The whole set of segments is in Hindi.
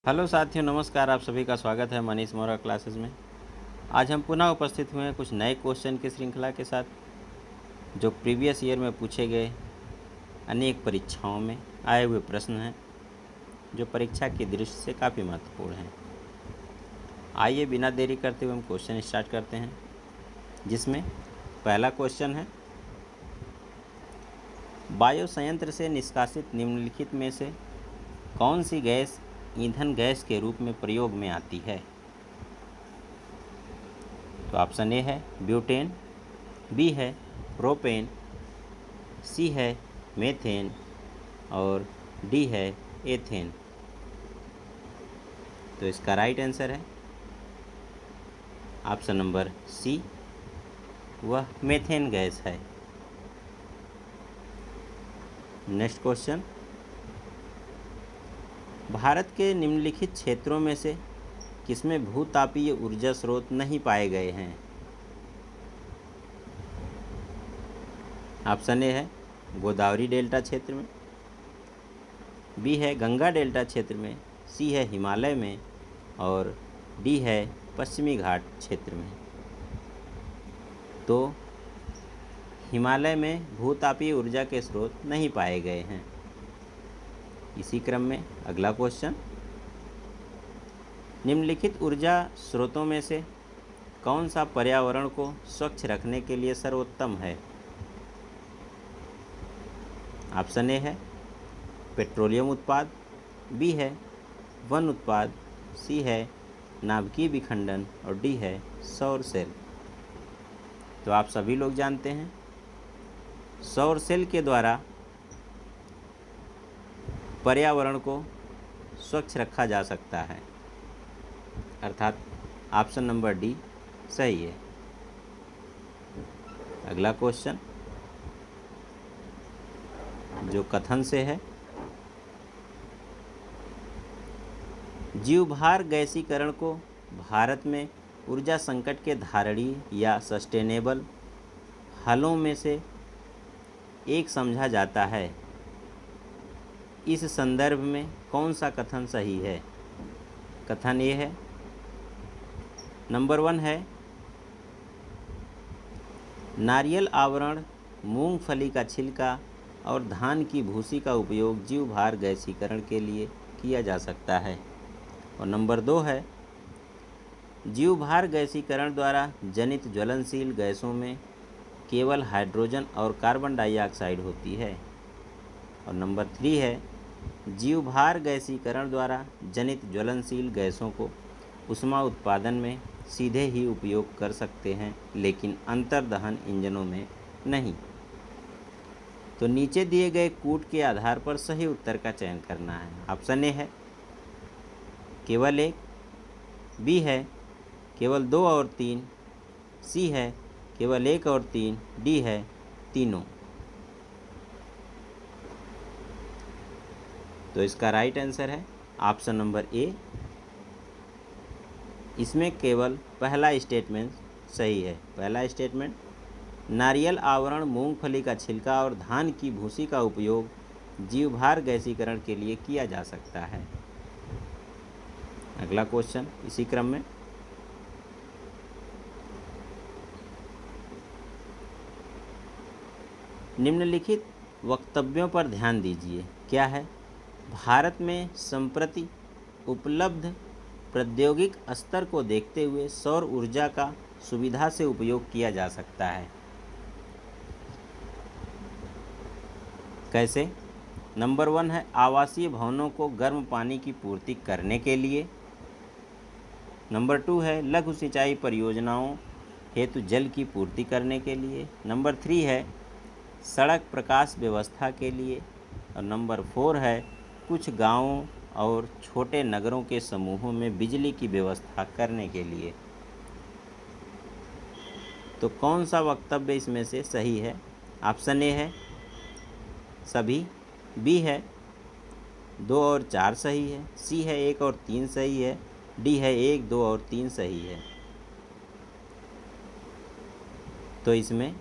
हेलो साथियों, नमस्कार। आप सभी का स्वागत है मनीष मोरा क्लासेस में। आज हम पुनः उपस्थित हुए हैं कुछ नए क्वेश्चन की श्रृंखला के साथ, जो प्रीवियस ईयर में पूछे गए अनेक परीक्षाओं में आए हुए प्रश्न हैं, जो परीक्षा की दृष्टि से काफ़ी महत्वपूर्ण हैं। आइए बिना देरी करते हुए हम क्वेश्चन स्टार्ट करते हैं, जिसमें पहला क्वेश्चन है, बायो संयंत्र से निष्कासित निम्नलिखित में से कौन सी गैस ईंधन गैस के रूप में प्रयोग में आती है? तो ऑप्शन ए है ब्यूटेन, बी है प्रोपेन, सी है मेथेन और डी है एथेन। तो इसका राइट आंसर है ऑप्शन नंबर सी, वह मेथेन गैस है। नेक्स्ट क्वेश्चन, भारत के निम्नलिखित क्षेत्रों में से किसमें भूतापीय ऊर्जा स्रोत नहीं पाए गए हैं? ऑप्शन ए है गोदावरी डेल्टा क्षेत्र में, बी है गंगा डेल्टा क्षेत्र में, सी है हिमालय में और डी है पश्चिमी घाट क्षेत्र में। तो हिमालय में भूतापीय ऊर्जा के स्रोत नहीं पाए गए हैं। इसी क्रम में अगला क्वेश्चन, निम्नलिखित ऊर्जा स्रोतों में से कौन सा पर्यावरण को स्वच्छ रखने के लिए सर्वोत्तम है? ऑप्शन ए है पेट्रोलियम उत्पाद, बी है वन उत्पाद, सी है नाभिकीय विखंडन और डी है सौर सेल। तो आप सभी लोग जानते हैं, सौर सेल के द्वारा पर्यावरण को स्वच्छ रखा जा सकता है, अर्थात ऑप्शन नंबर डी सही है। अगला क्वेश्चन जो कथन से है, जीवभार गैसीकरण को भारत में ऊर्जा संकट के धारणीय या सस्टेनेबल हलों में से एक समझा जाता है। इस संदर्भ में कौन सा कथन सही है? कथन ये है, नंबर 1 है नारियल आवरण, मूंगफली का छिलका और धान की भूसी का उपयोग जीवभार गैसीकरण के लिए किया जा सकता है। और नंबर 2 है जीवभार गैसीकरण द्वारा जनित ज्वलनशील गैसों में केवल हाइड्रोजन और कार्बन डाइऑक्साइड होती है। और नंबर 3 है जीवभार गैसीकरण द्वारा जनित ज्वलनशील गैसों को ऊष्मा उत्पादन में सीधे ही उपयोग कर सकते हैं, लेकिन अंतर्दहन इंजनों में नहीं। तो नीचे दिए गए कूट के आधार पर सही उत्तर का चयन करना है। ऑप्शन ए है केवल 1, बी है केवल 2 और 3, सी है केवल 1 और 3, डी है तीनों। तो इसका राइट आंसर है ऑप्शन नंबर ए, इसमें केवल पहला स्टेटमेंट सही है। पहला स्टेटमेंट, नारियल आवरण, मूंगफली का छिलका और धान की भूसी का उपयोग जीवभार गैसीकरण के लिए किया जा सकता है। अगला क्वेश्चन इसी क्रम में, निम्नलिखित वक्तव्यों पर ध्यान दीजिए। क्या है? भारत में संप्रति उपलब्ध प्रौद्योगिक स्तर को देखते हुए सौर ऊर्जा का सुविधा से उपयोग किया जा सकता है। कैसे? नंबर 1 है आवासीय भवनों को गर्म पानी की पूर्ति करने के लिए। नंबर 2 है लघु सिंचाई परियोजनाओं हेतु जल की पूर्ति करने के लिए। नंबर 3 है सड़क प्रकाश व्यवस्था के लिए। और नंबर 4 है कुछ गांवों और छोटे नगरों के समूहों में बिजली की व्यवस्था करने के लिए। तो कौन सा वक्तव्य इसमें से सही है? ऑप्शन ए है सभी, बी है 2 और 4 सही है, सी है 1 और 3 सही है, डी है 1, 2 और 3 सही है। तो इसमें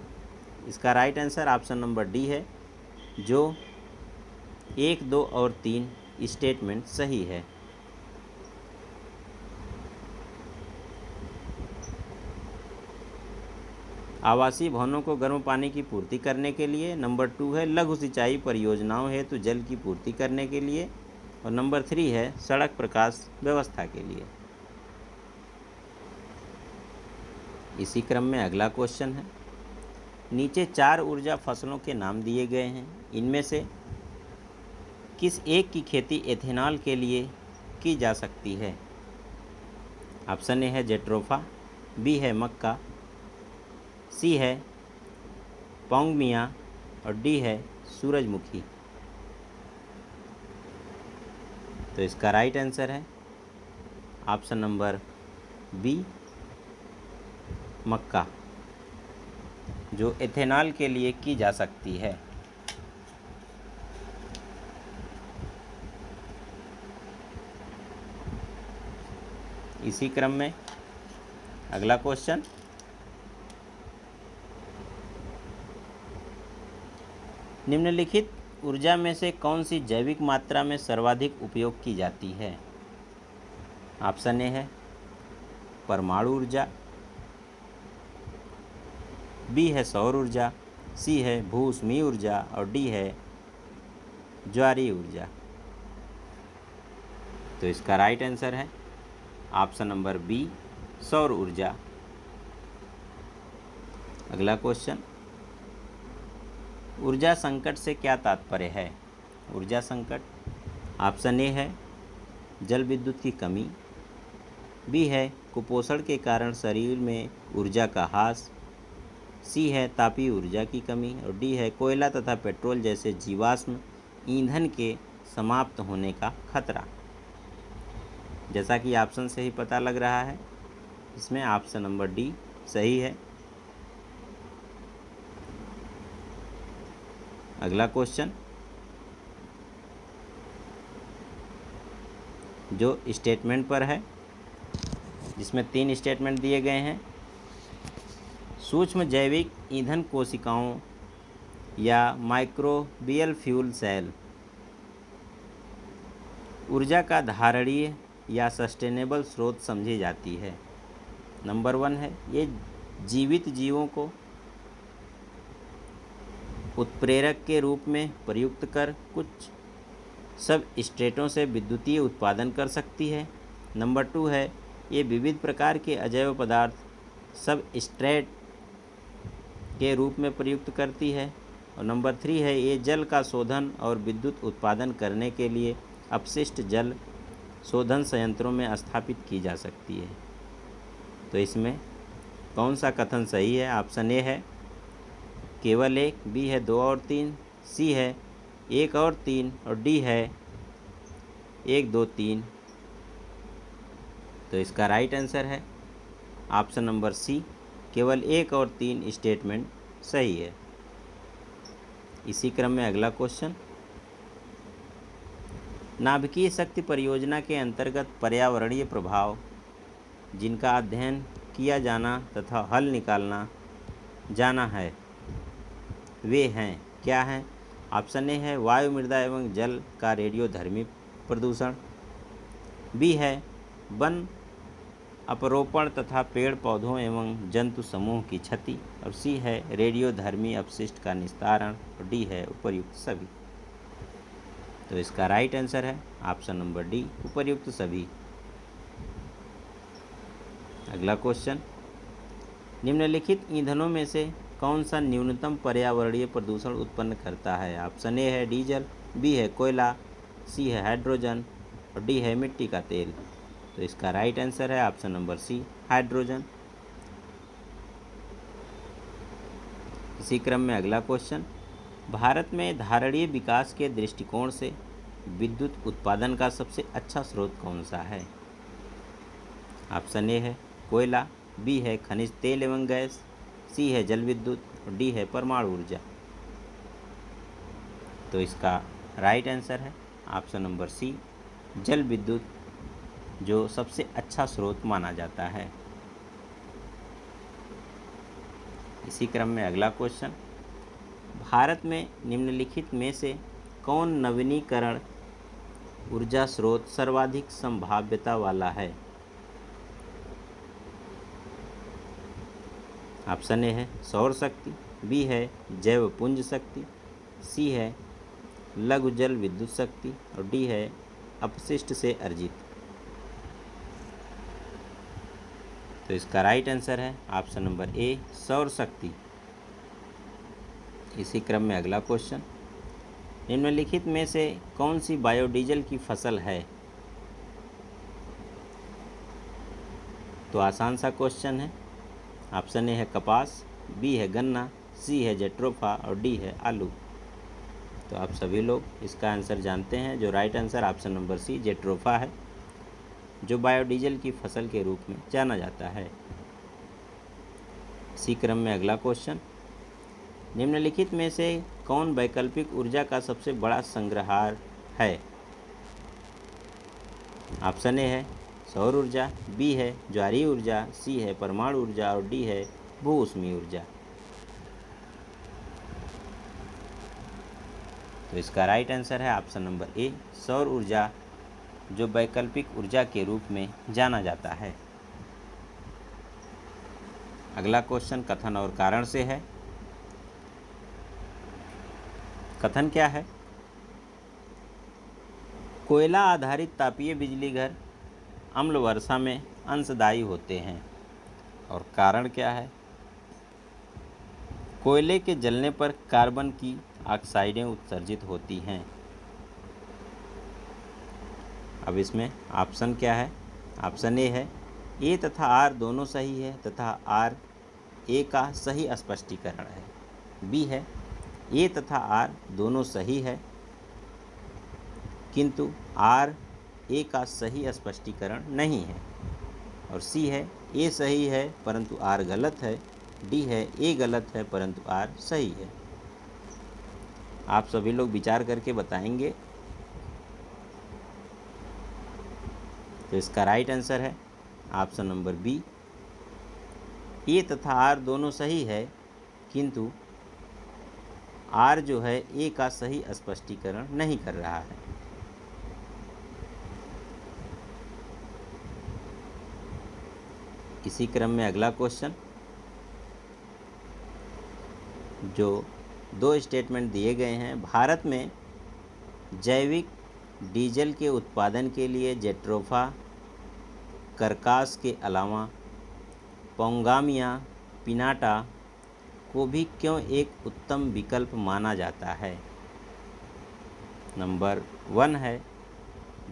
इसका right answer option number D है, जो 1, 2 और 3 स्टेटमेंट सही है। आवासीय भवनों को गर्म पानी की पूर्ति करने के लिए। नंबर 2 है लघु सिंचाई परियोजनाओं हेतु जल की पूर्ति करने के लिए। और नंबर 3 है सड़क प्रकाश व्यवस्था के लिए। इसी क्रम में अगला क्वेश्चन है, नीचे 4 ऊर्जा फसलों के नाम दिए गए हैं, इनमें से किस एक की खेती एथेनॉल के लिए की जा सकती है? ऑप्शन ए है जेट्रोफा, बी है मक्का, सी है पोंग मिया और डी है सूरजमुखी। तो इसका राइट आंसर है ऑप्शन नंबर बी मक्का, जो एथेनॉल के लिए की जा सकती है। इसी क्रम में अगला क्वेश्चन, निम्नलिखित ऊर्जा में से कौन सी जैविक मात्रा में सर्वाधिक उपयोग की जाती है? ऑप्शन ए है परमाणु ऊर्जा, बी है सौर ऊर्जा, सी है भू-ऊष्मीय ऊर्जा और डी है ज्वारीय ऊर्जा। तो इसका राइट आंसर है ऑप्शन नंबर बी सौर ऊर्जा। अगला क्वेश्चन, ऊर्जा संकट से क्या तात्पर्य है? ऊर्जा संकट, ऑप्शन ए है जल विद्युत की कमी, बी है कुपोषण के कारण शरीर में ऊर्जा का ह्रास, सी है तापीय ऊर्जा की कमी और डी है कोयला तथा पेट्रोल जैसे जीवाश्म ईंधन के समाप्त होने का खतरा। जैसा कि ऑप्शन से ही पता लग रहा है, इसमें ऑप्शन नंबर डी सही है। अगला क्वेश्चन, जो स्टेटमेंट पर है, जिसमें 3 स्टेटमेंट दिए गए हैं। सूक्ष्म जैविक ईंधन कोशिकाओं या माइक्रोबियल फ्यूल सेल ऊर्जा का धारणीय या सस्टेनेबल स्रोत समझी जाती है। नंबर 1 है ये जीवित जीवों को उत्प्रेरक के रूप में प्रयुक्त कर कुछ सब स्ट्रेटों से विद्युतीय उत्पादन कर सकती है। नंबर 2 है ये विविध प्रकार के अजैव पदार्थ सब स्ट्रेट के रूप में प्रयुक्त करती है। और नंबर 3 है ये जल का शोधन और विद्युत उत्पादन करने के लिए अपशिष्ट जल शोधन संयंत्रों में स्थापित की जा सकती है। तो इसमें कौन सा कथन सही है? ऑप्शन ए है केवल 1, बी है 2 और 3, सी है 1 और 3 और डी है 1, 2, 3। तो इसका राइट आंसर है ऑप्शन नंबर सी, केवल 1 और 3 स्टेटमेंट सही है। इसी क्रम में अगला क्वेश्चन, नाभिकीय शक्ति परियोजना के अंतर्गत पर्यावरणीय प्रभाव जिनका अध्ययन किया जाना तथा हल निकालना जाना है वे हैं, क्या हैं? ऑप्शन ए है वायु, मृदा एवं जल का रेडियोधर्मी प्रदूषण, बी है वन अपरोपण तथा पेड़ पौधों एवं जंतु समूह की क्षति और सी है रेडियोधर्मी अपशिष्ट का निस्तारण और डी है उपर्युक्त सभी। तो इसका राइट आंसर है ऑप्शन नंबर डी उपर्युक्त सभी। अगला क्वेश्चन, निम्नलिखित ईंधनों में से कौन सा न्यूनतम पर्यावरणीय प्रदूषण उत्पन्न करता है? ऑप्शन ए है डीजल, बी है कोयला, सी है हाइड्रोजन और डी है मिट्टी का तेल। तो इसका राइट आंसर है ऑप्शन नंबर सी हाइड्रोजन। इसी क्रम में अगला क्वेश्चन, भारत में धारणीय विकास के दृष्टिकोण से विद्युत उत्पादन का सबसे अच्छा स्रोत कौन सा है? ऑप्शन ए है कोयला, बी है खनिज तेल एवं गैस, सी है जल विद्युत और डी है परमाणु ऊर्जा। तो इसका राइट आंसर है ऑप्शन नंबर सी जल विद्युत, जो सबसे अच्छा स्रोत माना जाता है। इसी क्रम में अगला क्वेश्चन, भारत में निम्नलिखित में से कौन नवीनीकरण ऊर्जा स्रोत सर्वाधिक संभाव्यता वाला है? ऑप्शन ए है सौर शक्ति, बी है जैव पुंज शक्ति, सी है लघु जल विद्युत शक्ति और डी है अपशिष्ट से अर्जित। तो इसका राइट आंसर है ऑप्शन नंबर ए सौर शक्ति। इसी क्रम में अगला क्वेश्चन, निम्नलिखित में से कौन सी बायोडीजल की फसल है? तो आसान सा क्वेश्चन है। ऑप्शन ए है कपास, बी है गन्ना, सी है जेट्रोफा और डी है आलू। तो आप सभी लोग इसका आंसर जानते हैं। जो right answer option number C jatropha है, जो बायोडीजल की फसल के रूप में जाना जाता है। इसी क्रम में अगला क्वेश्चन, निम्नलिखित में से कौन वैकल्पिक ऊर्जा का सबसे बड़ा संग्रहार है? ऑप्शन ए है सौर ऊर्जा, बी है ज्वारीय ऊर्जा, सी है परमाणु ऊर्जा और डी है भू ऊष्मीय ऊर्जा। तो इसका राइट आंसर है ऑप्शन नंबर ए सौर ऊर्जा, जो वैकल्पिक ऊर्जा के रूप में जाना जाता है। अगला क्वेश्चन कथन और कारण से है। कथन क्या है? कोयला आधारित तापीय बिजली घर अम्ल वर्षा में अंशदायी होते हैं। और कारण क्या है? कोयले के जलने पर कार्बन की ऑक्साइडें उत्सर्जित होती हैं। अब इसमें ऑप्शन क्या है? ऑप्शन ए है ए तथा आर दोनों सही है तथा आर ए का सही स्पष्टीकरण है, बी है ए तथा आर दोनों सही है किंतु आर ए का सही स्पष्टीकरण नहीं है, और सी है ए सही है परंतु आर गलत है, डी है ए गलत है परंतु आर सही है। आप सभी लोग विचार करके बताएंगे। तो इसका राइट आंसर है ऑप्शन नंबर बी, ए तथा आर दोनों सही है किंतु आर जो है ए का सही स्पष्टीकरण नहीं कर रहा है। इसी क्रम में अगला क्वेश्चन, जो दो स्टेटमेंट दिए गए हैं। भारत में जैविक डीजल के उत्पादन के लिए जेट्रोफा करकास के अलावा पोंगामिया पिनाटा को भी क्यों एक उत्तम विकल्प माना जाता है? नंबर 1 है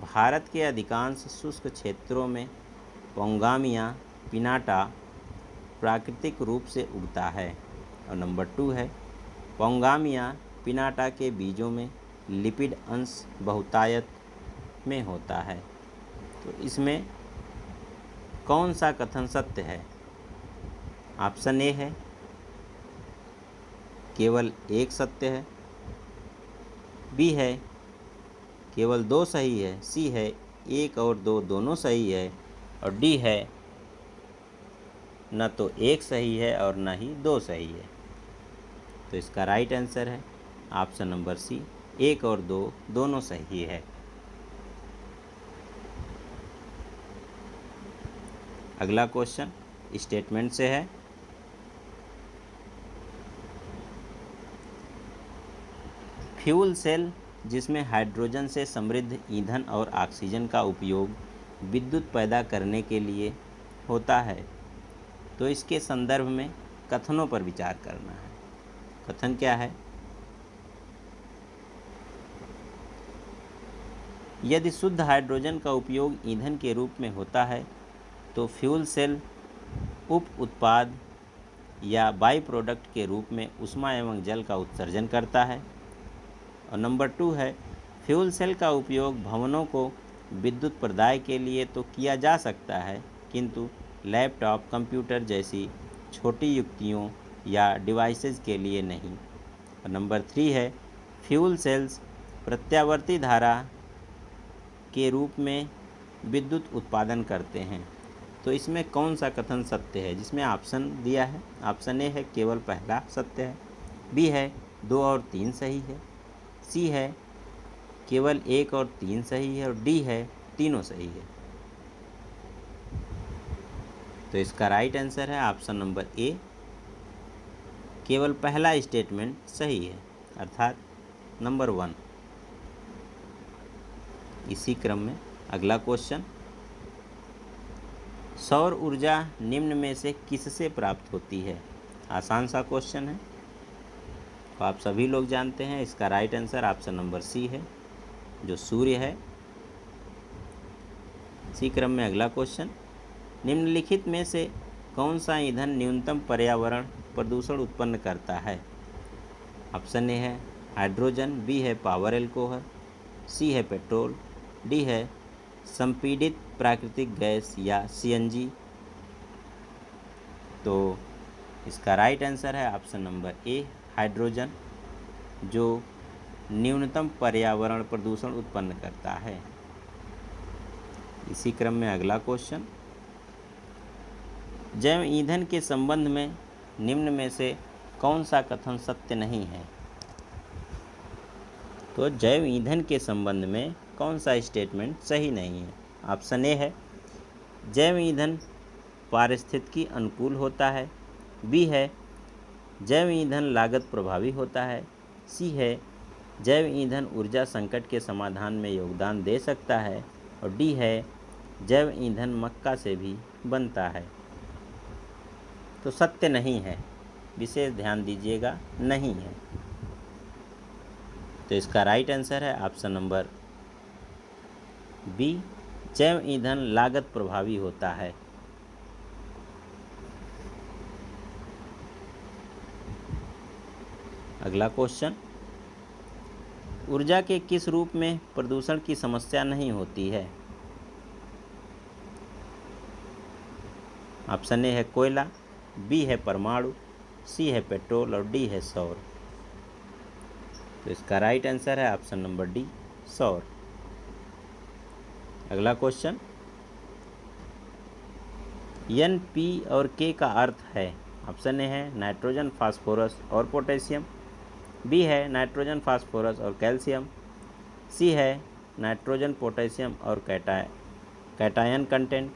भारत के अधिकांश शुष्क क्षेत्रों में पोंगामिया पिनाटा प्राकृतिक रूप से उगता है, और नंबर 2 है पोंगामिया पिनाटा के बीजों में लिपिड अंश बहुतायत में होता है। तो इसमें कौन सा कथन सत्य है? ऑप्शन ए है केवल एक सत्य है, बी है केवल 2 सही है, सी है 1 और 2 दोनों सही है और डी है न तो 1 सही है और न ही 2 सही है। तो इसका राइट आंसर है ऑप्शन नंबर सी 1 और 2 दोनों सही है। अगला क्वेश्चन स्टेटमेंट से है। फ्यूल सेल जिसमें हाइड्रोजन से समृद्ध ईंधन और ऑक्सीजन का उपयोग विद्युत पैदा करने के लिए होता है, तो इसके संदर्भ में कथनों पर विचार करना है। कथन क्या है? यदि शुद्ध हाइड्रोजन का उपयोग ईंधन के रूप में होता है तो फ्यूल सेल उप उत्पाद या बाई प्रोडक्ट के रूप में ऊष्मा एवं जल का उत्सर्जन करता है। और नंबर 2 है फ्यूल सेल का उपयोग भवनों को विद्युत प्रदाय के लिए तो किया जा सकता है किंतु लैपटॉप कंप्यूटर जैसी छोटी युक्तियों या डिवाइसेस के लिए नहीं। और नंबर 3 है फ्यूल सेल्स प्रत्यावर्ती धारा के रूप में विद्युत उत्पादन करते हैं। तो इसमें कौन सा कथन सत्य है? जिसमें ऑप्शन दिया है, ऑप्शन ए है केवल पहला सत्य है, बी है 2 और 3 सही है, सी है केवल 1 और 3 सही है और डी है तीनों सही है। तो इसका राइट आंसर है ऑप्शन नंबर ए केवल पहला स्टेटमेंट सही है, अर्थात नंबर 1। इसी क्रम में अगला क्वेश्चन, सौर ऊर्जा निम्न में से किससे प्राप्त होती है? आसान सा क्वेश्चन है, तो आप सभी लोग जानते हैं इसका right answer option number C है, जो सूर्य है। इसी क्रम में अगला क्वेश्चन, निम्नलिखित में से कौन सा ईंधन न्यूनतम पर्यावरण प्रदूषण उत्पन्न करता है? ऑप्शन ए है हाइड्रोजन, बी है पावर एल्कोहल, सी है पेट्रोल, डी है संपीड़ित प्राकृतिक गैस या सीएनजी। तो इसका राइट आंसर है ऑप्शन नंबर ए हाइड्रोजन, जो न्यूनतम पर्यावरण प्रदूषण उत्पन्न करता है। इसी क्रम में अगला क्वेश्चन, जैव ईंधन के संबंध में निम्न में से कौन सा कथन सत्य नहीं है? तो जैव ईंधन के संबंध में कौन सा स्टेटमेंट सही नहीं है? ऑप्शन ए है जैव ईंधन पारिस्थितिकी अनुकूल होता है, बी है जैव ईंधन लागत प्रभावी होता है, सी है जैव ईंधन ऊर्जा संकट के समाधान में योगदान दे सकता है, और डी है जैव ईंधन मक्का से भी बनता है। तो सत्य नहीं है, विशेष ध्यान दीजिएगा, नहीं है। तो इसका राइट आंसर है ऑप्शन नंबर बी, जैव ईंधन लागत प्रभावी होता है। अगला क्वेश्चन, ऊर्जा के किस रूप में प्रदूषण की समस्या नहीं होती है? ऑप्शन ए है कोयला, बी है परमाणु, सी है पेट्रोल, और डी है सौर। तो इसका राइट आंसर है ऑप्शन नंबर डी, सौर। अगला क्वेश्चन, एन, पी और के का अर्थ है? ऑप्शन ए है नाइट्रोजन, फास्फोरस और पोटेशियम, बी है नाइट्रोजन, फास्फोरस और कैल्शियम, सी है नाइट्रोजन, पोटेशियम और कैटायन कंटेंट,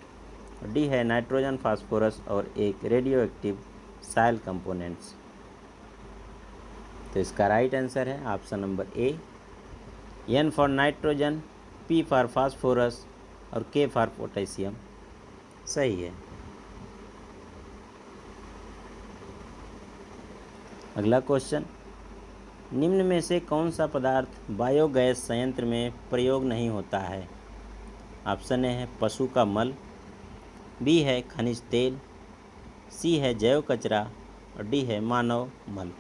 डी है नाइट्रोजन, फास्फोरस और एक रेडियो एक्टिव सॉइल कंपोनेंट्स। तो इसका राइट आंसर है option number A, N for nitrogen, P for phosphorus और के फॉर पोटेशियम सही है। अगला क्वेश्चन, निम्न में से कौन सा पदार्थ बायोगैस संयंत्र में प्रयोग नहीं होता है? ऑप्शन ए है पशु का मल, बी है खनिज तेल, सी है जैव कचरा, और डी है मानव मल।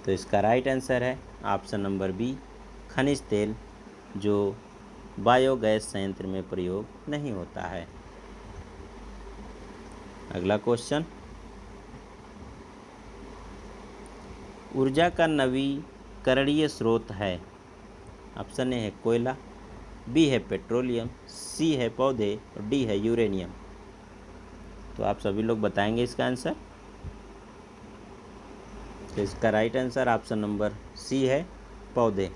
तो इसका राइट आंसर है ऑप्शन नंबर बी, खनिज तेल, जो बायोगैस संयंत्र में प्रयोग नहीं होता है। अगला क्वेश्चन, ऊर्जा का नवीकरणीय स्रोत है? ऑप्शन ए है कोयला, बी है पेट्रोलियम, सी है पौधे, और डी है यूरेनियम। तो आप सभी लोग बताएंगे इसका आंसर। तो इसका right answer option number C है, पौधे।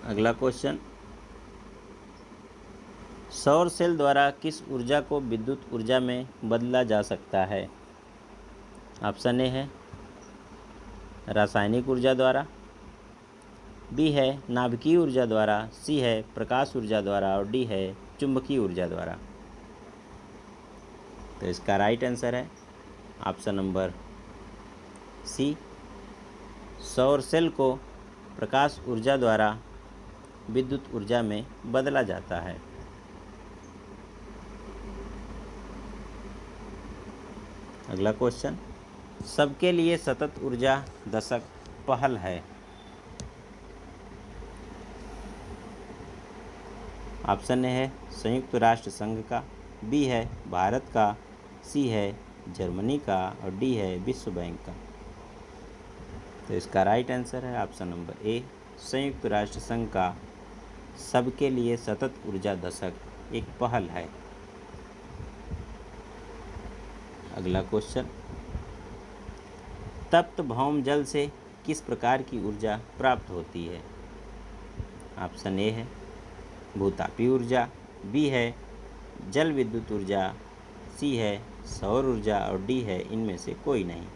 अगला क्वेश्चन, सौर सेल द्वारा किस ऊर्जा को विद्युत ऊर्जा में बदला जा सकता है? ऑप्शन ए है रासायनिक ऊर्जा द्वारा, बी है नाभिकीय ऊर्जा द्वारा, सी है प्रकाश ऊर्जा द्वारा, और डी है चुंबकीय ऊर्जा द्वारा। तो इसका राइट आंसर है ऑप्शन नंबर सी, सौर सेल को प्रकाश ऊर्जा द्वारा विद्युत ऊर्जा में बदला जाता है। अगला क्वेश्चन, सबके लिए सतत ऊर्जा दशक पहल है? ऑप्शन ए है संयुक्त राष्ट्र संघ का, बी है भारत का, सी है जर्मनी का, और डी है विश्व बैंक का। तो इसका राइट आंसर है ऑप्शन नंबर ए, संयुक्त राष्ट्र संघ का सबके लिए सतत ऊर्जा दशक एक पहल है। अगला क्वेश्चन, तप्त भौम जल से किस प्रकार की ऊर्जा प्राप्त होती है? ऑप्शन ए है भूतापी ऊर्जा, बी है जल विद्युत ऊर्जा, सी है सौर ऊर्जा और डी है इनमें से कोई नहीं।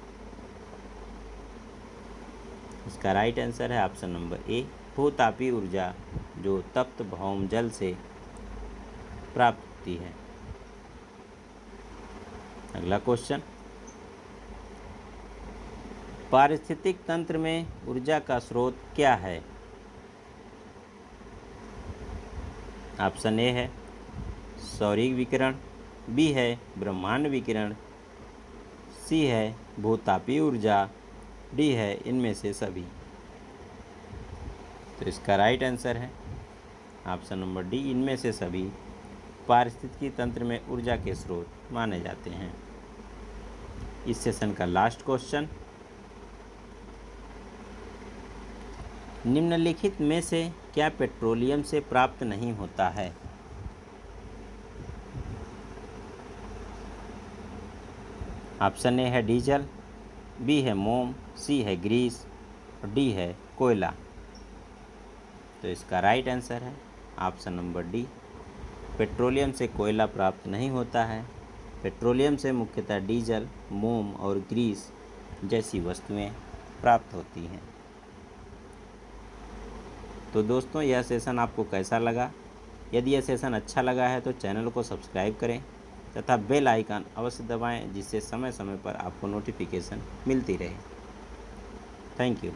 इसका राइट आंसर है ऑप्शन नंबर ए, भूतापीय ऊर्जा, जो तप्त भौम जल से प्राप्त होती है। अगला क्वेश्चन, पारिस्थितिक तंत्र में ऊर्जा का स्रोत क्या है? ऑप्शन ए है सौरीय विकिरण, बी है ब्रह्मांड विकिरण, सी है भूतापीय ऊर्जा, डी है इनमें से सभी। तो इसका राइट आंसर है ऑप्शन नंबर डी, इनमें से सभी पारिस्थितिकी तंत्र में ऊर्जा के स्रोत माने जाते हैं। इस सेशन का लास्ट क्वेश्चन, निम्नलिखित में से क्या पेट्रोलियम से प्राप्त नहीं होता है? ऑप्शन ए है डीजल, बी है मोम, सी है ग्रीस और डी है कोयला। तो इसका राइट आंसर है ऑप्शन नंबर डी, पेट्रोलियम से कोयला प्राप्त नहीं होता है। पेट्रोलियम से मुख्यतः डीजल, मोम और ग्रीस जैसी वस्तुएं प्राप्त होती हैं। तो दोस्तों, यह सेशन आपको कैसा लगा? यदि यह सेशन अच्छा लगा है तो चैनल को सब्सक्राइब करें तथा बेल आइकन अवश्य दबाएं, जिससे समय समय पर आपको नोटिफिकेशन मिलती रहे। Thank you.